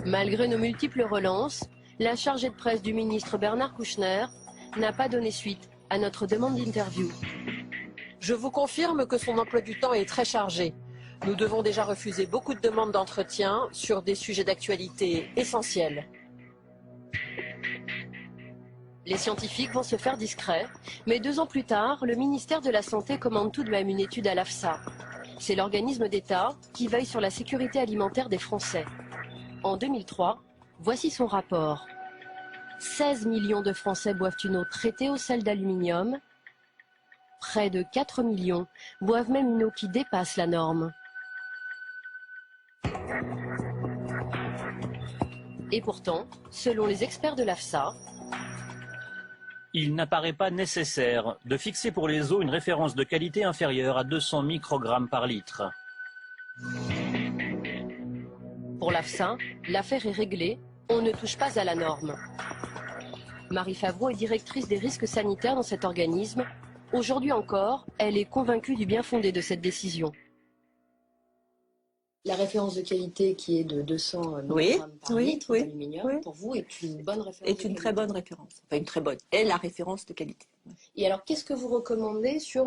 Malgré nos multiples relances, la chargée de presse du ministre Bernard Kouchner n'a pas donné suite à notre demande d'interview. Je vous confirme que son emploi du temps est très chargé. Nous devons déjà refuser beaucoup de demandes d'entretien sur des sujets d'actualité essentiels. Les scientifiques vont se faire discrets, mais 2 ans plus tard, le ministère de la Santé commande tout de même une étude à l'AFSA. C'est l'organisme d'État qui veille sur la sécurité alimentaire des Français. En 2003, voici son rapport. 16 millions de Français boivent une eau traitée au sel d'aluminium. Près de 4 millions boivent même une eau qui dépasse la norme. Et pourtant, selon les experts de l'AFSA, il n'apparaît pas nécessaire de fixer pour les eaux une référence de qualité inférieure à 200 microgrammes par litre. Pour l'AFSA, l'affaire est réglée, on ne touche pas à la norme. Marie Favreau est directrice des risques sanitaires dans cet organisme. Aujourd'hui encore, elle est convaincue du bien fondé de cette décision. La référence de qualité qui est de 200 mg par litre d'aluminium, pour vous, est une bonne référence. Est une très bonne référence. Enfin, une très bonne. Est la référence de qualité. Et alors, qu'est-ce que vous recommandez sur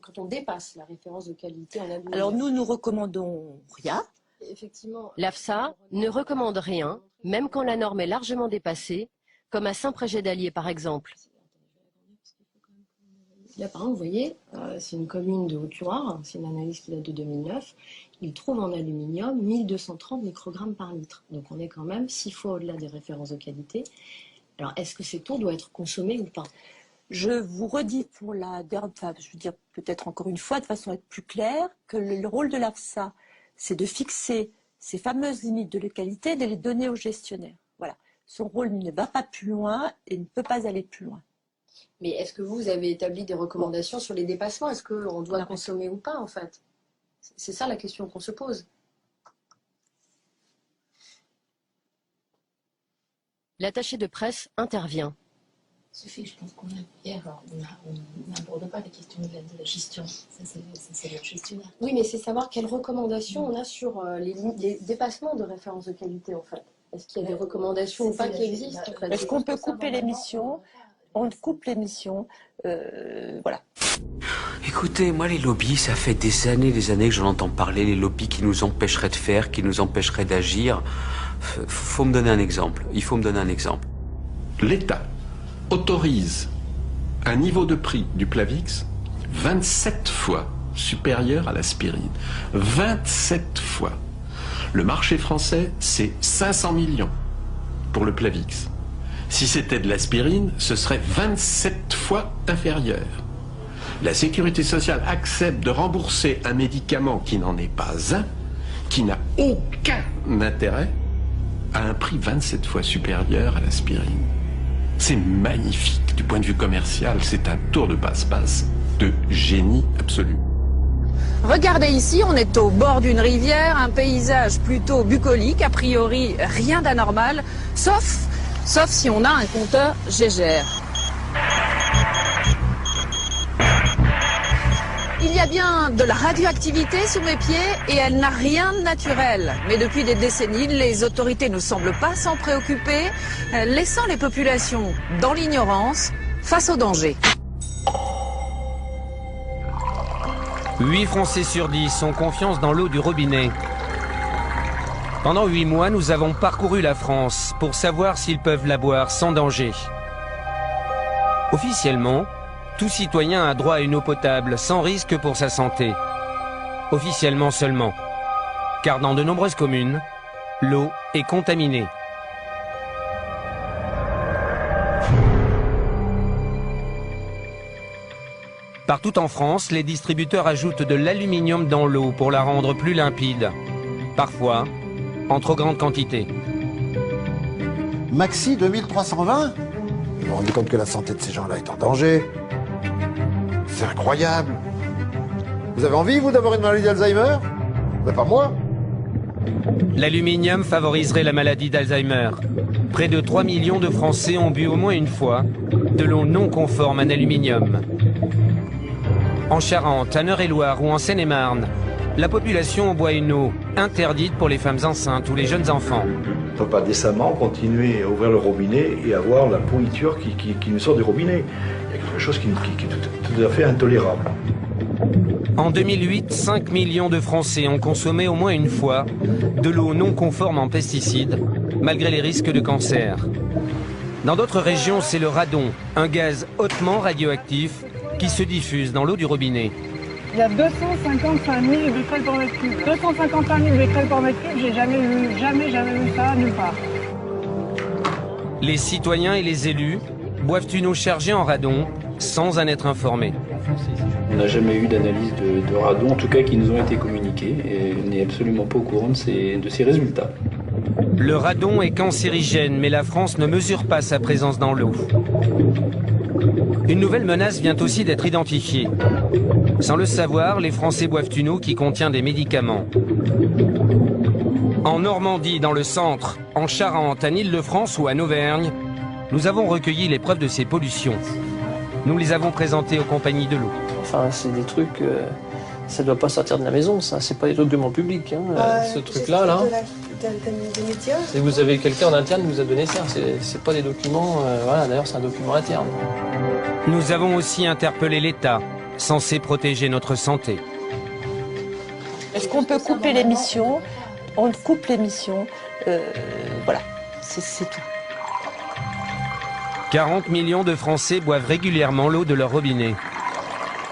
quand on dépasse la référence de qualité en aluminium? Alors, nous recommandons rien. Effectivement. L'AFSA ne recommande rien, même quand la norme est largement dépassée, comme à Saint-Prégé-d'Allier par exemple. Là, par exemple, vous voyez, c'est une commune de Haute-Loire, c'est une analyse qui date de 2009. Il trouve en aluminium 1230 microgrammes par litre. Donc on est quand même 6 fois au-delà des références de qualité. Alors est-ce que cette eau doit être consommée ou pas? Je vous redis pour la dernière fois, je veux dire peut-être encore une fois de façon à être plus claire, que le rôle de l'AFSA, c'est de fixer ces fameuses limites de qualité et de les donner aux gestionnaires. Voilà. Son rôle ne va pas plus loin et ne peut pas aller plus loin. Mais est-ce que vous avez établi des recommandations sur les dépassements? Est-ce qu'on doit consommer ou pas en fait? C'est ça la question qu'on se pose. L'attaché de presse intervient. Sophie, je pense qu'on a hier, on n'aborde pas la question de la gestion. Ça, c'est le gestionnaire. Oui, mais c'est savoir quelles recommandations on a sur les dépassements de référence de qualité en fait. Est-ce qu'il y a des recommandations ou pas qui existent en fait? Est-ce qu'on peut couper l'émission? On coupe l'émission, voilà. Écoutez, moi les lobbies, ça fait des années que j'en entends parler, les lobbies qui nous empêcheraient de faire, qui nous empêcheraient d'agir. Faut me donner un exemple, il faut me donner un exemple. L'État autorise un niveau de prix du Plavix 27 fois supérieur à l'aspirine. 27 fois. Le marché français, c'est 500 millions pour le Plavix. Si c'était de l'aspirine, ce serait 27 fois inférieur. La sécurité sociale accepte de rembourser un médicament qui n'en est pas un, qui n'a aucun intérêt, à un prix 27 fois supérieur à l'aspirine. C'est magnifique du point de vue commercial, c'est un tour de passe-passe de génie absolu. Regardez ici, on est au bord d'une rivière, un paysage plutôt bucolique, a priori rien d'anormal, sauf si on a un compteur Gégère. Il y a bien de la radioactivité sous mes pieds et elle n'a rien de naturel. Mais depuis des décennies, les autorités ne semblent pas s'en préoccuper, laissant les populations dans l'ignorance face au danger. 8 Français sur 10 ont confiance dans l'eau du robinet. Pendant 8 mois, nous avons parcouru la France pour savoir s'ils peuvent la boire sans danger. Officiellement, tout citoyen a droit à une eau potable sans risque pour sa santé. Officiellement seulement. Car dans de nombreuses communes, l'eau est contaminée. Partout en France, les distributeurs ajoutent de l'aluminium dans l'eau pour la rendre plus limpide. Parfois, en trop grande quantité. Maxi 2320 ? Vous vous rendez compte que la santé de ces gens-là est en danger? C'est incroyable. Vous avez envie, vous, d'avoir une maladie d'Alzheimer? Ben, pas moi. L'aluminium favoriserait la maladie d'Alzheimer. Près de 3 millions de Français ont bu au moins une fois de l'eau non conforme en aluminium. En Charente, à Eure-et-Loir ou en Seine-et-Marne, La population boit une eau interdite pour les femmes enceintes ou les jeunes enfants. On ne peut pas décemment continuer à ouvrir le robinet et avoir la pourriture qui nous sort du robinet. Il y a quelque chose qui est tout à fait intolérable. En 2008, 5 millions de Français ont consommé au moins une fois de l'eau non conforme en pesticides, malgré les risques de cancer. Dans d'autres régions, c'est le radon, un gaz hautement radioactif qui se diffuse dans l'eau du robinet. Il y a 255 000 becquerels par mètre cube. 255 000 becquerels par mètre cube, j'ai jamais vu ça nulle part. Les citoyens et les élus boivent une eau chargée en radon sans en être informés. On n'a jamais eu d'analyse de radon, en tout cas qui nous ont été communiqués, et on n'est absolument pas au courant de ces résultats. Le radon est cancérigène, mais la France ne mesure pas sa présence dans l'eau. Une nouvelle menace vient aussi d'être identifiée. Sans le savoir, les Français boivent une eau qui contient des médicaments. En Normandie, dans le centre, en Charente, en Île-de-France ou en Auvergne, nous avons recueilli les preuves de ces pollutions. Nous les avons présentées aux compagnies de l'eau. Enfin, c'est des trucs, ça ne doit pas sortir de la maison, ça. C'est pas des trucs de mon public. Hein. Ce truc-là, là. Et vous avez quelqu'un en interne qui vous a donné ça. C'est pas des documents. Voilà, d'ailleurs, c'est un document interne. Nous avons aussi interpellé l'État, censé protéger notre santé. Est-ce qu'on peut couper l'émission? On coupe l'émission. Voilà, c'est tout. 40 millions de Français boivent régulièrement l'eau de leur robinet.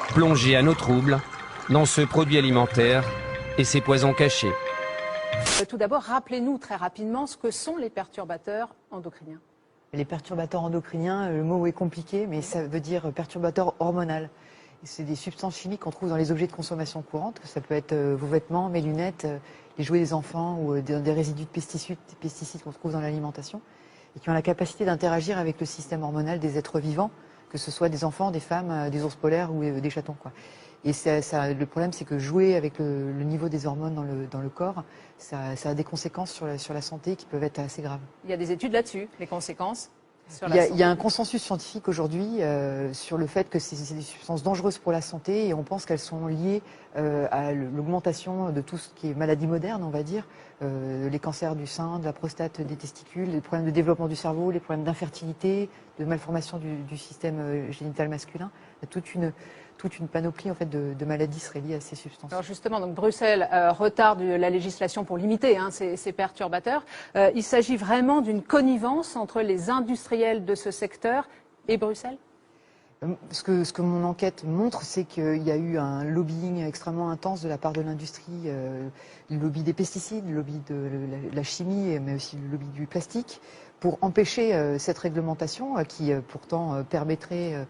Plongés à nos troubles dans ce produit alimentaire et ses poisons cachés. Tout d'abord, rappelez-nous très rapidement ce que sont les perturbateurs endocriniens. Les perturbateurs endocriniens, le mot est compliqué, mais ça veut dire perturbateur hormonal. C'est des substances chimiques qu'on trouve dans les objets de consommation courante. Ça peut être vos vêtements, mes lunettes, les jouets des enfants ou des résidus de pesticides qu'on trouve dans l'alimentation et qui ont la capacité d'interagir avec le système hormonal des êtres vivants, que ce soit des enfants, des femmes, des ours polaires ou des chatons, quoi. Et le problème, c'est que jouer avec le niveau des hormones dans le corps, ça a des conséquences sur la santé qui peuvent être assez graves. Il y a des études là-dessus, les conséquences sur la santé. Il y a un consensus scientifique aujourd'hui sur le fait que c'est des substances dangereuses pour la santé et on pense qu'elles sont liées à l'augmentation de tout ce qui est maladie moderne, on va dire, les cancers du sein, de la prostate, des testicules, les problèmes de développement du cerveau, les problèmes d'infertilité, de malformation du système génital masculin. Il y a toute une panoplie en fait, de maladies seraient liées à ces substances. Alors justement, donc Bruxelles retarde la législation pour limiter ces perturbateurs. Il s'agit vraiment d'une connivence entre les industriels de ce secteur et Bruxelles ? Ce que mon enquête montre, c'est qu'il y a eu un lobbying extrêmement intense de la part de l'industrie, le lobby des pesticides, le lobby de la chimie, mais aussi le lobby du plastique, pour empêcher cette réglementation qui pourtant permettrait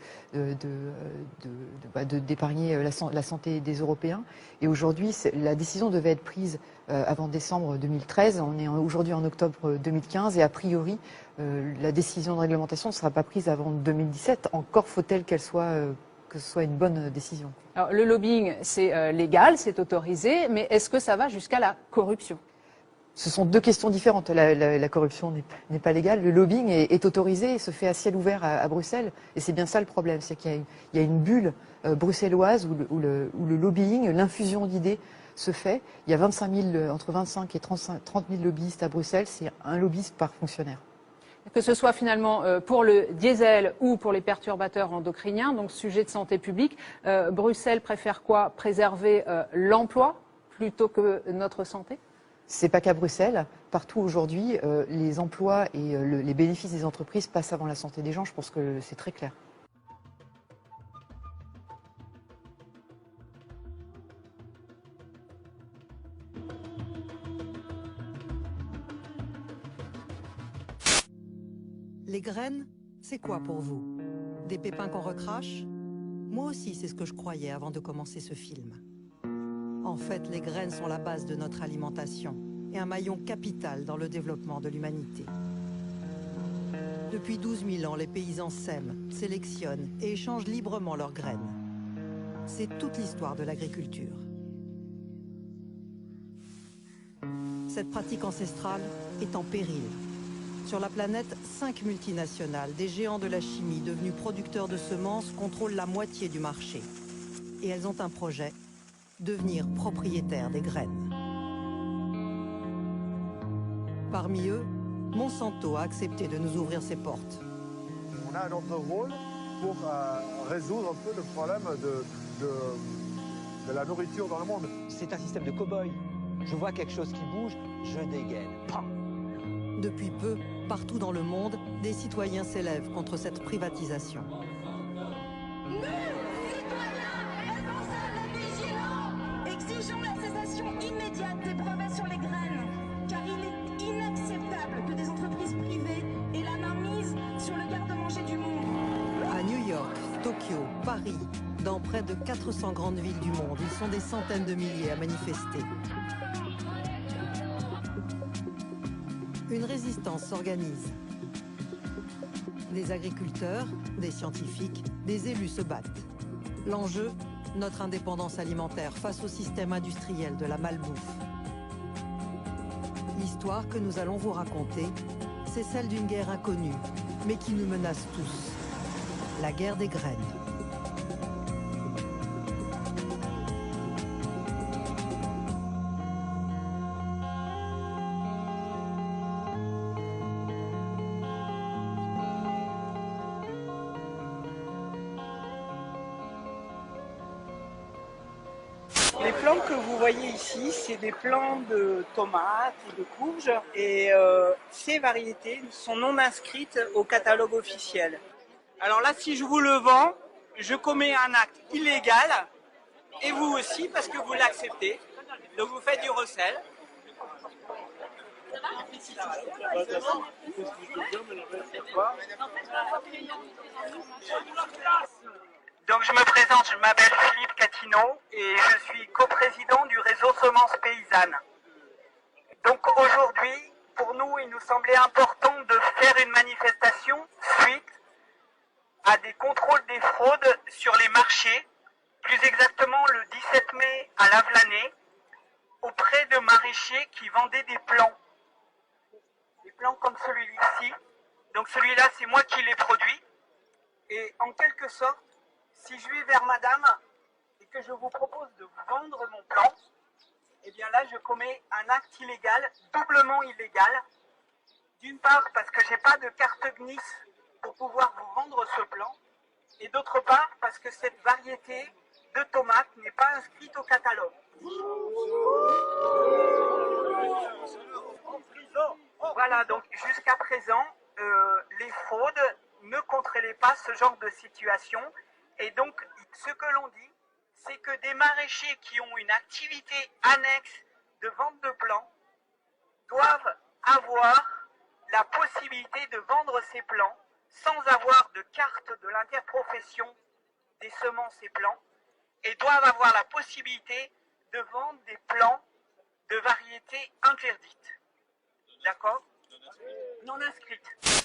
d'épargner la santé des Européens. Et aujourd'hui, la décision devait être prise avant décembre 2013. On est aujourd'hui en octobre 2015 et a priori, la décision de réglementation ne sera pas prise avant 2017. Encore faut-elle que ce soit une bonne décision. Alors, le lobbying, c'est légal, c'est autorisé, mais est-ce que ça va jusqu'à la corruption ? Ce sont deux questions différentes. La corruption n'est pas légale. Le lobbying est autorisé et se fait à ciel ouvert à Bruxelles. Et c'est bien ça le problème, c'est qu'il y a une bulle bruxelloise où le lobbying, l'infusion d'idées se fait. Il y a entre 25 et 30 000 lobbyistes à Bruxelles. C'est un lobbyiste par fonctionnaire. Que ce soit finalement pour le diesel ou pour les perturbateurs endocriniens, donc sujet de santé publique, Bruxelles préfère quoi? Préserver l'emploi plutôt que notre santé? C'est pas qu'à Bruxelles. Partout aujourd'hui, les emplois et les bénéfices des entreprises passent avant la santé des gens. Je pense que c'est très clair. Les graines, c'est quoi pour vous? Des pépins qu'on recrache? Moi aussi, c'est ce que je croyais avant de commencer ce film. En fait, les graines sont la base de notre alimentation et un maillon capital dans le développement de l'humanité. Depuis 12 000 ans, les paysans sèment, sélectionnent et échangent librement leurs graines. C'est toute l'histoire de l'agriculture. Cette pratique ancestrale est en péril. Sur la planète, 5 multinationales, des géants de la chimie devenus producteurs de semences, contrôlent la moitié du marché. Et elles ont un projet: devenir propriétaires des graines. Parmi eux, Monsanto a accepté de nous ouvrir ses portes. On a notre rôle pour résoudre un peu le problème de la nourriture dans le monde. C'est un système de cow-boy. Je vois quelque chose qui bouge, je dégaine. Pam. Depuis peu, partout dans le monde, des citoyens s'élèvent contre cette privatisation. Exigeons la cessation immédiate des brevets sur les graines, car il est inacceptable que des entreprises privées aient la main mise sur le garde-manger du monde. À New York, Tokyo, Paris, dans près de 400 grandes villes du monde, ils sont des centaines de milliers à manifester. Une résistance s'organise. Des agriculteurs, des scientifiques, des élus se battent. L'enjeu, notre indépendance alimentaire face au système industriel de la malbouffe. L'histoire que nous allons vous raconter, c'est celle d'une guerre inconnue, mais qui nous menace tous. La guerre des graines. Les plants que vous voyez ici, c'est des plants de tomates ou de courges et ces variétés sont non inscrites au catalogue officiel. Alors là, si je vous le vends, je commets un acte illégal et vous aussi parce que vous l'acceptez. Donc vous faites du recel. Donc je me présente, je m'appelle Philippe Catineau et je suis coprésident du réseau Semences Paysannes. Donc aujourd'hui, pour nous, il nous semblait important de faire une manifestation suite à des contrôles des fraudes sur les marchés, plus exactement le 17 mai à Lavelanet, auprès de maraîchers qui vendaient des plants. Des plants comme celui-ci. Donc celui-là, c'est moi qui l'ai produit. Et en quelque sorte, si je vais vers madame et que je vous propose de vous vendre mon plan, eh bien là je commets un acte illégal, doublement illégal. D'une part parce que j'ai pas de carte GNIS pour pouvoir vous vendre ce plan, et d'autre part parce que cette variété de tomates n'est pas inscrite au catalogue. Voilà, donc jusqu'à présent, les fraudes ne contrôlaient pas ce genre de situation. Et donc, ce que l'on dit, c'est que des maraîchers qui ont une activité annexe de vente de plants doivent avoir la possibilité de vendre ces plants sans avoir de carte de l'interprofession des semences et plants et doivent avoir la possibilité de vendre des plants de variétés interdites. D'accord ? Non inscrites.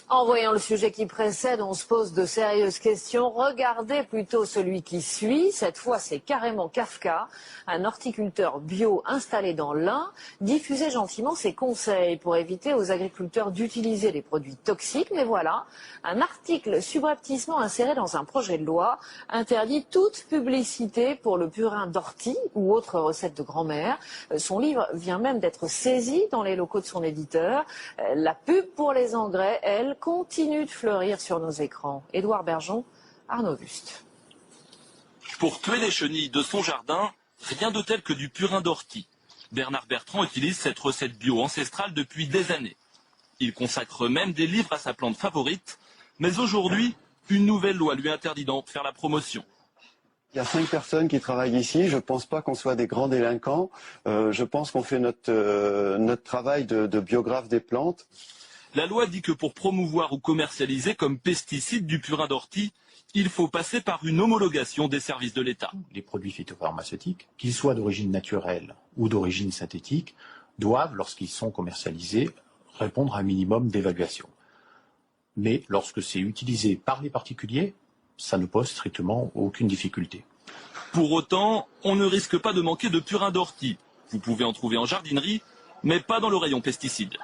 En voyant le sujet qui précède, on se pose de sérieuses questions. Regardez plutôt celui qui suit. Cette fois, c'est carrément Kafka, un horticulteur bio installé dans l'Ain, diffusait gentiment ses conseils pour éviter aux agriculteurs d'utiliser des produits toxiques. Mais voilà, un article subrepticement inséré dans un projet de loi interdit toute publicité pour le purin d'ortie ou autre recette de grand-mère. Son livre vient même d'être saisi dans les locaux de son éditeur. La pub pour les engrais, elle, continue de fleurir sur nos écrans. Édouard Bergeon, Arnaud Buste. Pour tuer les chenilles de son jardin, rien de tel que du purin d'ortie. Bernard Bertrand utilise cette recette bio ancestrale depuis des années. Il consacre même des livres à sa plante favorite, mais aujourd'hui, une nouvelle loi lui interdit d'en faire la promotion. Il y a 5 personnes qui travaillent ici. Je ne pense pas qu'on soit des grands délinquants. Je pense qu'on fait notre travail de biographe des plantes. La loi dit que pour promouvoir ou commercialiser comme pesticide du purin d'ortie, il faut passer par une homologation des services de l'État. Les produits phytopharmaceutiques, qu'ils soient d'origine naturelle ou d'origine synthétique, doivent, lorsqu'ils sont commercialisés, répondre à un minimum d'évaluation. Mais lorsque c'est utilisé par les particuliers, ça ne pose strictement aucune difficulté. Pour autant, on ne risque pas de manquer de purin d'ortie. Vous pouvez en trouver en jardinerie, mais pas dans le rayon pesticides.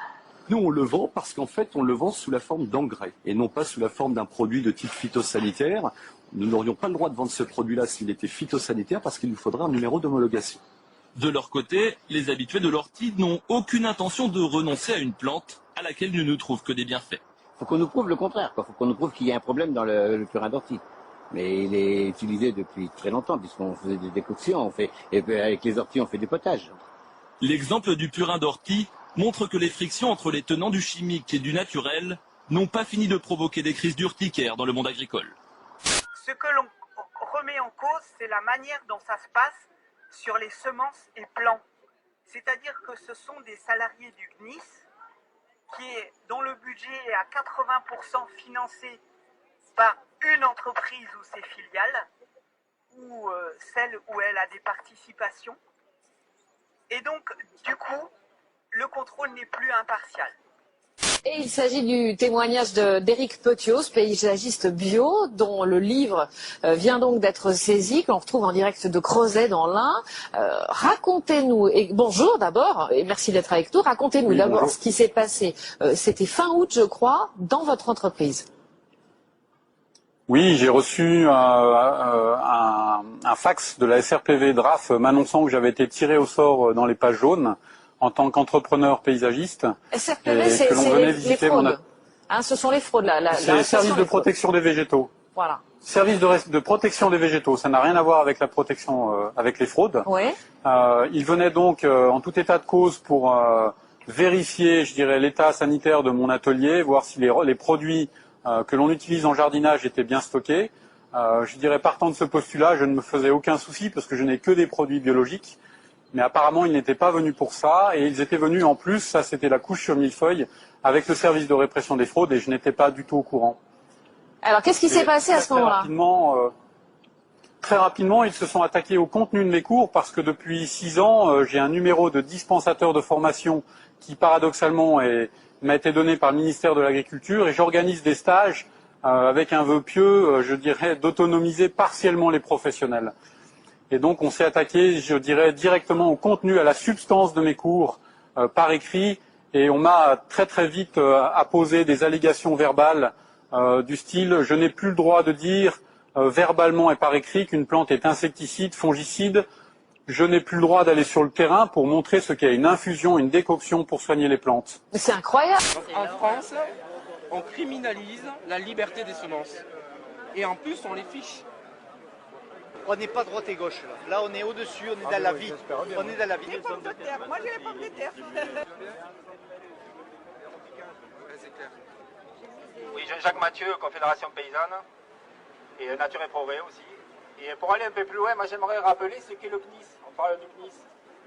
Nous, on le vend parce qu'en fait, on le vend sous la forme d'engrais et non pas sous la forme d'un produit de type phytosanitaire. Nous n'aurions pas le droit de vendre ce produit-là s'il était phytosanitaire parce qu'il nous faudrait un numéro d'homologation. De leur côté, les habitués de l'ortie n'ont aucune intention de renoncer à une plante à laquelle ils ne trouvent que des bienfaits. Il faut qu'on nous prouve le contraire, il faut qu'on nous prouve qu'il y a un problème dans le purin d'ortie. Mais il est utilisé depuis très longtemps, puisqu'on faisait des décoctions, et puis avec les orties, on fait du potage. L'exemple du purin d'ortie montre que les frictions entre les tenants du chimique et du naturel n'ont pas fini de provoquer des crises d'urticaire dans le monde agricole. Ce que l'on remet en cause, c'est la manière dont ça se passe sur les semences et plants. C'est-à-dire que ce sont des salariés du CNIS dont le budget est à 80% financé par une entreprise ou ses filiales, ou celle où elle a des participations. Et donc, du coup, le contrôle n'est plus impartial. Et il s'agit du témoignage d'Éric Petios, paysagiste bio, dont le livre vient donc d'être saisi, qu'on retrouve en direct de Crozet dans l'Ain. Racontez-nous, et bonjour d'abord, et merci d'être avec nous, racontez-nous d'abord ce qui s'est passé, c'était fin août je crois, dans votre entreprise. Oui, j'ai reçu un fax de la SRPV DRAF m'annonçant que j'avais été tiré au sort dans les pages jaunes en tant qu'entrepreneur paysagiste. SRPV, c'est les fraudes. Hein, ce sont les fraudes. C'est le service de protection des végétaux. Voilà. Service de protection des végétaux. Ça n'a rien à voir avec la protection, avec les fraudes. Oui. Il venait donc en tout état de cause pour vérifier, je dirais, l'état sanitaire de mon atelier, voir si les produits que l'on utilise en jardinage étaient bien stockés. Je dirais, partant de ce postulat, je ne me faisais aucun souci parce que je n'ai que des produits biologiques. Mais apparemment, ils n'étaient pas venus pour ça, et ils étaient venus en plus, ça c'était la couche sur millefeuille, avec le service de répression des fraudes, et je n'étais pas du tout au courant. Alors, qu'est-ce qui s'est passé à ce moment-là ? Très rapidement, ils se sont attaqués au contenu de mes cours, parce que depuis 6 ans, j'ai un numéro de dispensateur de formation qui, paradoxalement, m'a été donné par le ministère de l'Agriculture, et j'organise des stages avec un vœu pieux, je dirais, d'autonomiser partiellement les professionnels. Et donc on s'est attaqué, je dirais, directement au contenu, à la substance de mes cours par écrit, et on m'a très très vite apposé des allégations verbales du style « je n'ai plus le droit de dire verbalement et par écrit qu'une plante est insecticide, fongicide, je n'ai plus le droit d'aller sur le terrain pour montrer ce qu'est une infusion, une décoction pour soigner les plantes ». Mais c'est incroyable. En France, on criminalise la liberté des semences, et en plus on les fiche. On n'est pas droite et gauche là. Là on est au-dessus, on est dans la vie. On est dans la vie. Les pommes de terre, moi j'ai les pommes de terre. Oui, Jacques Mathieu, Confédération Paysanne, et Nature et Progrès aussi. Et pour aller un peu plus loin, moi j'aimerais rappeler ce qu'est le CNIS. On parle du CNIS.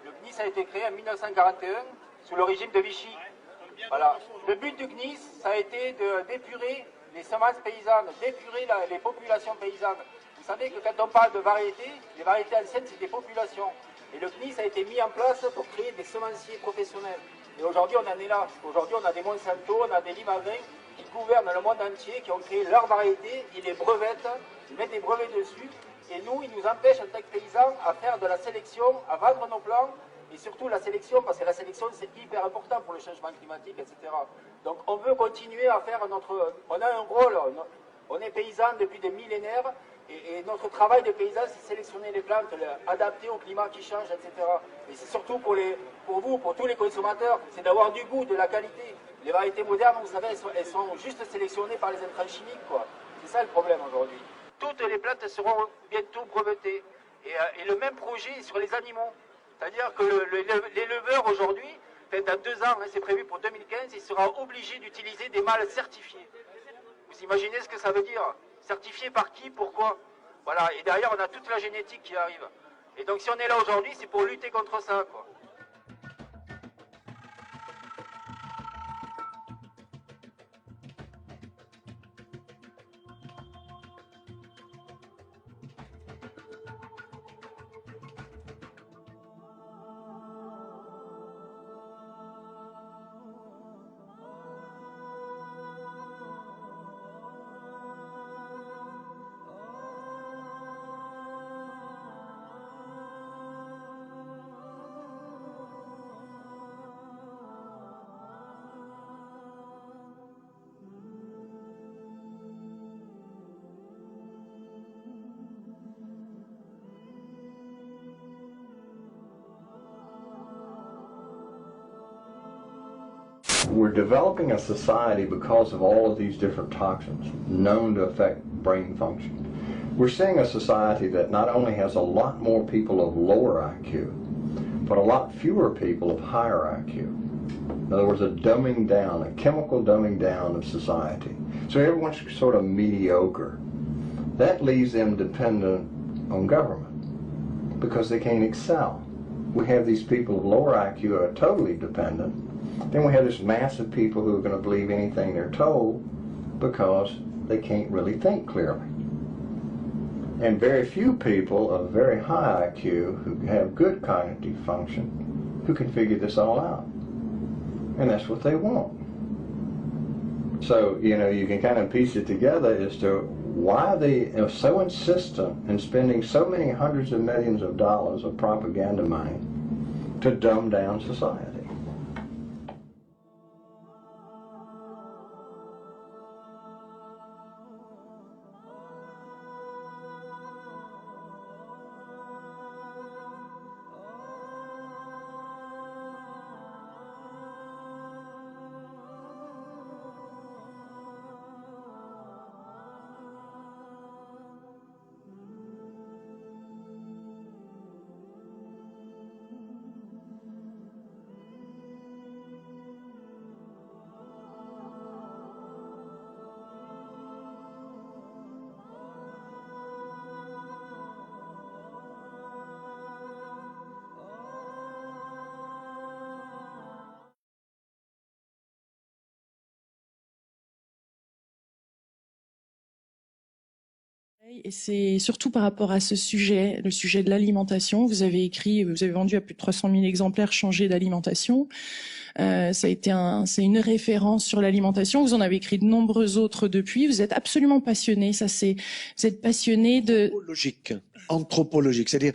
Le CNIS a été créé en 1941 sous le régime de Vichy. Voilà. Le but du CNIS, ça a été d'épurer les semences paysannes, d'épurer les populations paysannes. Vous savez que quand on parle de variétés, les variétés anciennes, c'est des populations. Et le CNIS a été mis en place pour créer des semenciers professionnels. Et aujourd'hui, on en est là. Aujourd'hui, on a des Monsanto, on a des Limagrain qui gouvernent le monde entier, qui ont créé leurs variétés, ils les brevettent, ils mettent des brevets dessus. Et nous, ils nous empêchent, en tant que paysans, à faire de la sélection, à vendre nos plants. Et surtout la sélection, parce que la sélection, c'est hyper important pour le changement climatique, etc. Donc, on veut continuer à faire notre... On a un rôle, on est paysans depuis des millénaires. Et notre travail de paysan, c'est sélectionner les plantes, les adapter au climat qui change, etc. Et c'est surtout pour vous, pour tous les consommateurs, c'est d'avoir du goût, de la qualité. Les variétés modernes, vous savez, elles sont juste sélectionnées par les intrants chimiques, quoi. C'est ça le problème aujourd'hui. Toutes les plantes seront bientôt brevetées. Et le même projet sur les animaux. C'est-à-dire que l'éleveur aujourd'hui, dans 2 ans, c'est prévu pour 2015, il sera obligé d'utiliser des mâles certifiés. Vous imaginez ce que ça veut dire ? Certifié par qui? Pourquoi? Voilà, et derrière on a toute la génétique qui arrive. Et donc si on est là aujourd'hui, c'est pour lutter contre ça, quoi. We're developing a society because of all of these different toxins known to affect brain function. We're seeing a society that not only has a lot more people of lower IQ, but a lot fewer people of higher IQ. In other words, a dumbing down, a chemical dumbing down of society. So everyone's sort of mediocre. That leaves them dependent on government because they can't excel. We have these people of lower IQ who are totally dependent. Then we have this mass of people who are going to believe anything they're told because they can't really think clearly. And very few people of very high IQ who have good cognitive function who can figure this all out. And that's what they want. So, you know, you can kind of piece it together as to why they are so insistent in spending so many hundreds of millions of dollars of propaganda money to dumb down society. Et c'est surtout par rapport à ce sujet, le sujet de l'alimentation. Vous avez vendu à plus de 300 000 exemplaires Changer d'alimentation. C'est une référence sur l'alimentation. Vous en avez écrit de nombreux autres depuis. Vous êtes absolument passionné. Vous êtes passionné de anthropologique. C'est-à-dire,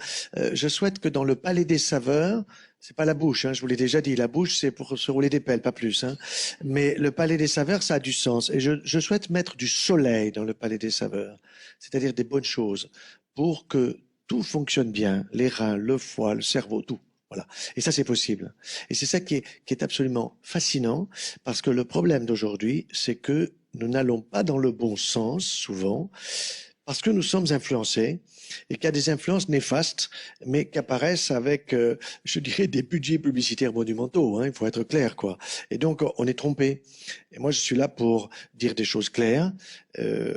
je souhaite que dans le palais des saveurs, c'est pas la bouche, hein, je vous l'ai déjà dit, la bouche c'est pour se rouler des pelles, pas plus. Hein. Mais le palais des saveurs, ça a du sens. Et je souhaite mettre du soleil dans le palais des saveurs, c'est-à-dire des bonnes choses, pour que tout fonctionne bien, les reins, le foie, le cerveau, tout. Voilà. Et ça, c'est possible. Et c'est ça qui est absolument fascinant, parce que le problème d'aujourd'hui, c'est que nous n'allons pas dans le bon sens, souvent, parce que nous sommes influencés, et qu'il y a des influences néfastes, mais qui apparaissent avec, je dirais, des budgets publicitaires monumentaux, hein, il faut être clair, quoi. Et donc, on est trompé. Et moi, je suis là pour dire des choses claires,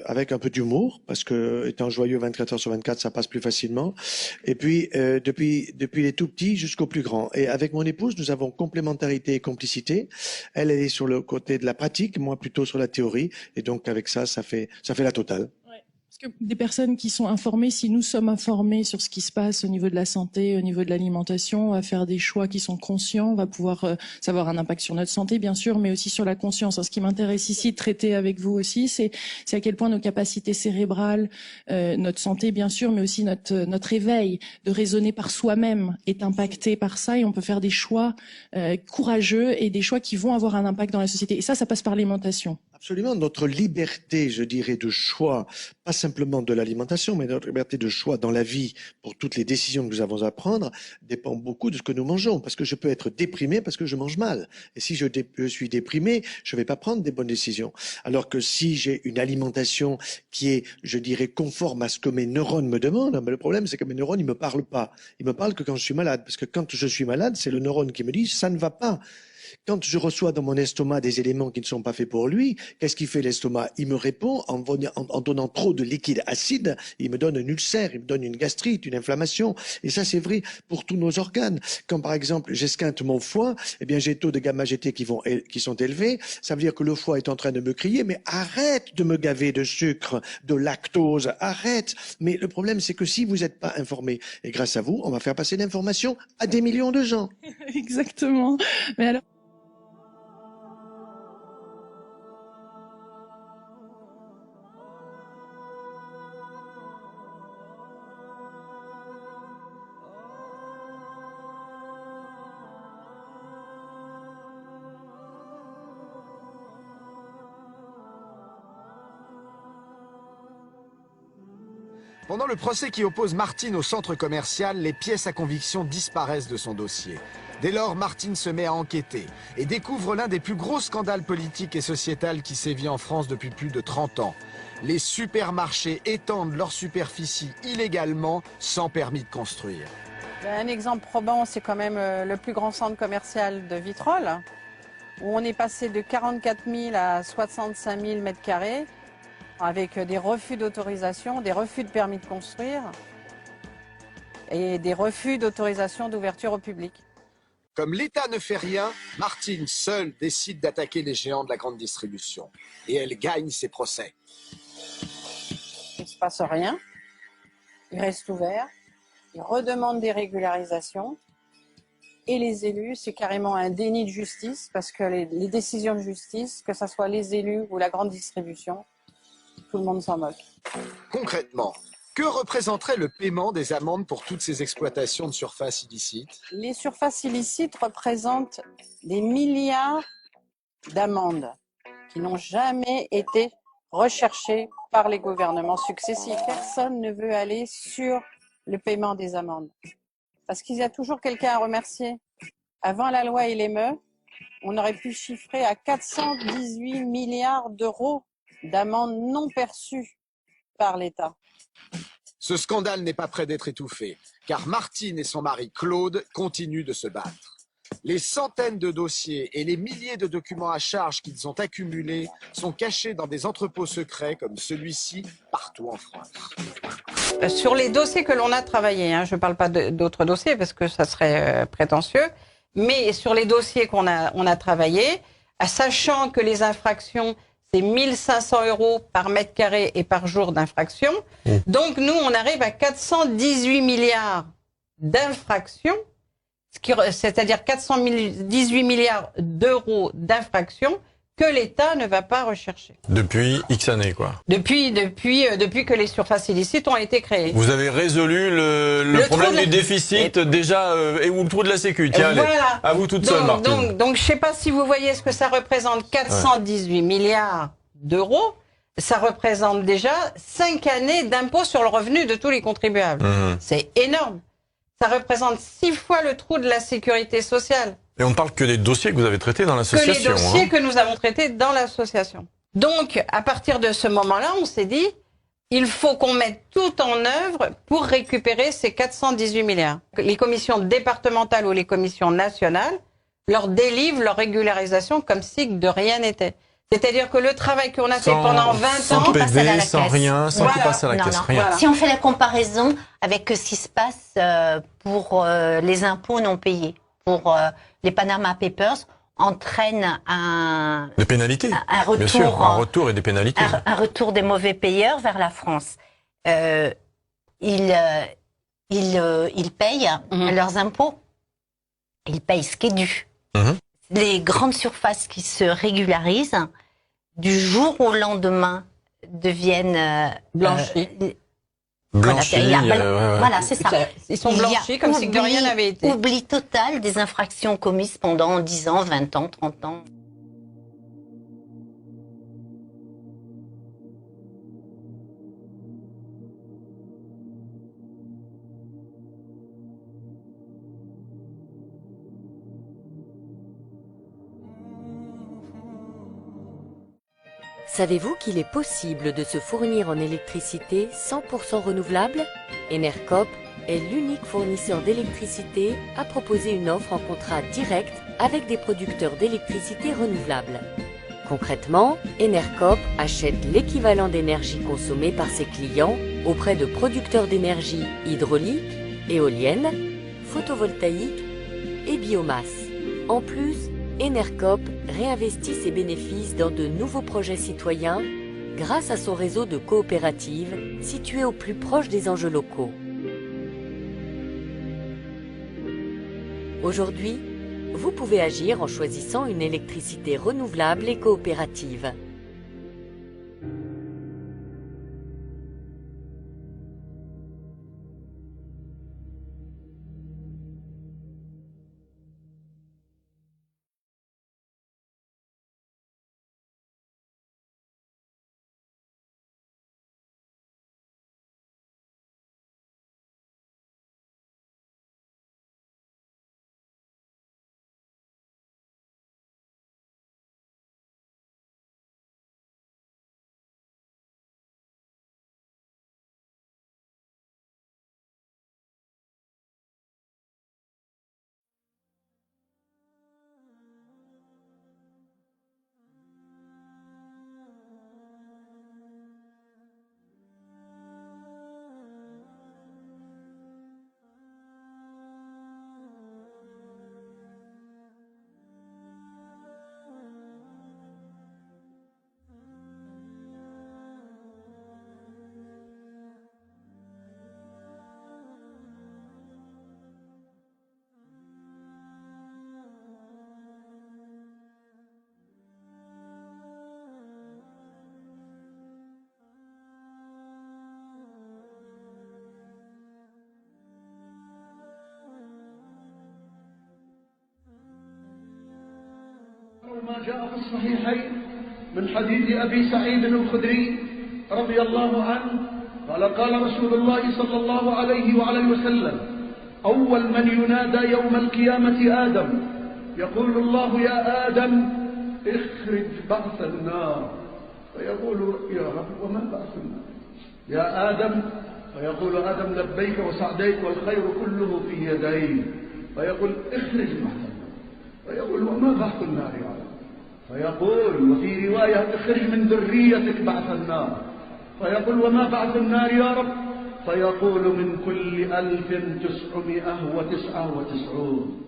avec un peu d'humour, parce que étant joyeux 24 heures sur 24, ça passe plus facilement. Et puis, depuis les tout petits jusqu'aux plus grands. Et avec mon épouse, nous avons complémentarité et complicité. Elle est sur le côté de la pratique, moi plutôt sur la théorie. Et donc, avec ça, ça fait la totale. Parce que des personnes qui sont informées, si nous sommes informés sur ce qui se passe au niveau de la santé, au niveau de l'alimentation, on va faire des choix qui sont conscients, on va pouvoir savoir un impact sur notre santé, bien sûr, mais aussi sur la conscience. Alors, ce qui m'intéresse ici de traiter avec vous aussi, c'est à quel point nos capacités cérébrales, notre santé, bien sûr, mais aussi notre éveil de raisonner par soi-même est impacté par ça, et on peut faire des choix courageux et des choix qui vont avoir un impact dans la société. Et ça passe par l'alimentation. Absolument, notre liberté, je dirais, de choix, pas simplement de l'alimentation, mais notre liberté de choix dans la vie pour toutes les décisions que nous avons à prendre dépend beaucoup de ce que nous mangeons. Parce que je peux être déprimé parce que je mange mal. Et si je suis déprimé, je ne vais pas prendre des bonnes décisions. Alors que si j'ai une alimentation qui est, je dirais, conforme à ce que mes neurones me demandent, mais le problème c'est que mes neurones, ils me parlent pas. Ils me parlent que quand je suis malade. Parce que quand je suis malade, c'est le neurone qui me dit « ça ne va pas ». Quand je reçois dans mon estomac des éléments qui ne sont pas faits pour lui, qu'est-ce qu'il fait l'estomac? Il me répond en donnant trop de liquide acide, il me donne un ulcère, il me donne une gastrite, une inflammation. Et ça, c'est vrai pour tous nos organes. Quand par exemple, j'esquinte mon foie, eh bien j'ai taux de gamma-GT qui sont élevés. Ça veut dire que le foie est en train de me crier, mais arrête de me gaver de sucre, de lactose, arrête. Mais le problème, c'est que si vous n'êtes pas informé, et grâce à vous, on va faire passer l'information à des millions de gens. Exactement. Mais alors... Pendant le procès qui oppose Martine au centre commercial, les pièces à conviction disparaissent de son dossier. Dès lors, Martine se met à enquêter et découvre l'un des plus gros scandales politiques et sociétals qui sévit en France depuis plus de 30 ans. Les supermarchés étendent leur superficie illégalement, sans permis de construire. Un exemple probant, c'est quand même le plus grand centre commercial de Vitrolles, où on est passé de 44 000 à 65 000 mètres carrés, avec des refus d'autorisation, des refus de permis de construire et des refus d'autorisation d'ouverture au public. Comme l'État ne fait rien, Martine seule décide d'attaquer les géants de la grande distribution. Et elle gagne ses procès. Il ne se passe rien, il reste ouvert, il redemande des régularisations. Et les élus, c'est carrément un déni de justice, parce que les décisions de justice, que ce soit les élus ou la grande distribution, tout le monde s'en moque. Concrètement, que représenterait le paiement des amendes pour toutes ces exploitations de surface illicites? Les surfaces illicites représentent des milliards d'amendes qui n'ont jamais été recherchées par les gouvernements successifs. Personne ne veut aller sur le paiement des amendes, parce qu'il y a toujours quelqu'un à remercier. Avant la loi LME, on aurait pu chiffrer à 418 milliards d'euros d'amendes non perçues par l'État. Ce scandale n'est pas près d'être étouffé, car Martine et son mari Claude continuent de se battre. Les centaines de dossiers et les milliers de documents à charge qu'ils ont accumulés sont cachés dans des entrepôts secrets comme celui-ci partout en France. Sur les dossiers que l'on a travaillés, je ne parle pas d'autres dossiers parce que ça serait prétentieux, mais sur les dossiers qu'on a travaillés, sachant que les infractions, c'est 1 500 € par mètre carré et par jour d'infraction. Donc nous, on arrive à 418 milliards d'infractions, c'est-à-dire 418 milliards d'euros d'infractions que l'État ne va pas rechercher. Depuis X années, quoi. Depuis que les surfaces illicites ont été créées. Vous avez résolu le problème du déficit déjà, ou le trou de la sécu. Tiens, allez, à vous toute seule, Martine. Donc, je ne sais pas si vous voyez ce que ça représente, 418 milliards d'euros. Ça représente déjà 5 années d'impôt sur le revenu de tous les contribuables. C'est énorme. Ça représente 6 fois le trou de la sécurité sociale. Et on ne parle que des dossiers que vous avez traités dans l'association. Que les dossiers que nous avons traités dans l'association. Donc, à partir de ce moment-là, on s'est dit, il faut qu'on mette tout en œuvre pour récupérer ces 418 milliards. Les commissions départementales ou les commissions nationales leur délivrent leur régularisation comme si de rien n'était. C'est-à-dire que le travail qu'on a fait pendant 20 ans... Sans PD, sans rien, sans tout passer à la caisse, rien. Si on fait la comparaison avec ce qui se passe pour les impôts non payés, pour les Panama Papers, entraîne des pénalités, un retour, bien sûr, un retour et des pénalités. Un retour des mauvais payeurs vers la France. Ils payent leurs impôts. Ils payent ce qui est dû. Les grandes surfaces qui se régularisent, du jour au lendemain, deviennent blanchies. Blanchis, voilà, c'est ça. Ils sont blanchis comme si de rien n'avait été. Oubli total des infractions commises pendant 10 ans, 20 ans, 30 ans. Savez-vous qu'il est possible de se fournir en électricité 100% renouvelable? Enercop est l'unique fournisseur d'électricité à proposer une offre en contrat direct avec des producteurs d'électricité renouvelable. Concrètement, Enercop achète l'équivalent d'énergie consommée par ses clients auprès de producteurs d'énergie hydraulique, éolienne, photovoltaïque et biomasse. En plus, Enercop réinvestit ses bénéfices dans de nouveaux projets citoyens grâce à son réseau de coopératives situé au plus proche des enjeux locaux. Aujourd'hui, vous pouvez agir en choisissant une électricité renouvelable et coopérative. كما جاء في الصحيحين من حديث أبي سعيد الخدري رضي الله عنه قال قال رسول الله صلى الله عليه وعلى وسلم أول من ينادى يوم القيامة آدم يقول الله يا آدم اخرج بعث النار فيقول يا رب وما بعث النار يا آدم فيقول آدم لبيك وسعديك والخير كله في يديك فيقول اخرج بعث النار فيقول وما بعث النار يا رب فيقول وفي رواية اخرج من ذريتك بعث النار فيقول وما بعث النار يا رب فيقول من كل 1999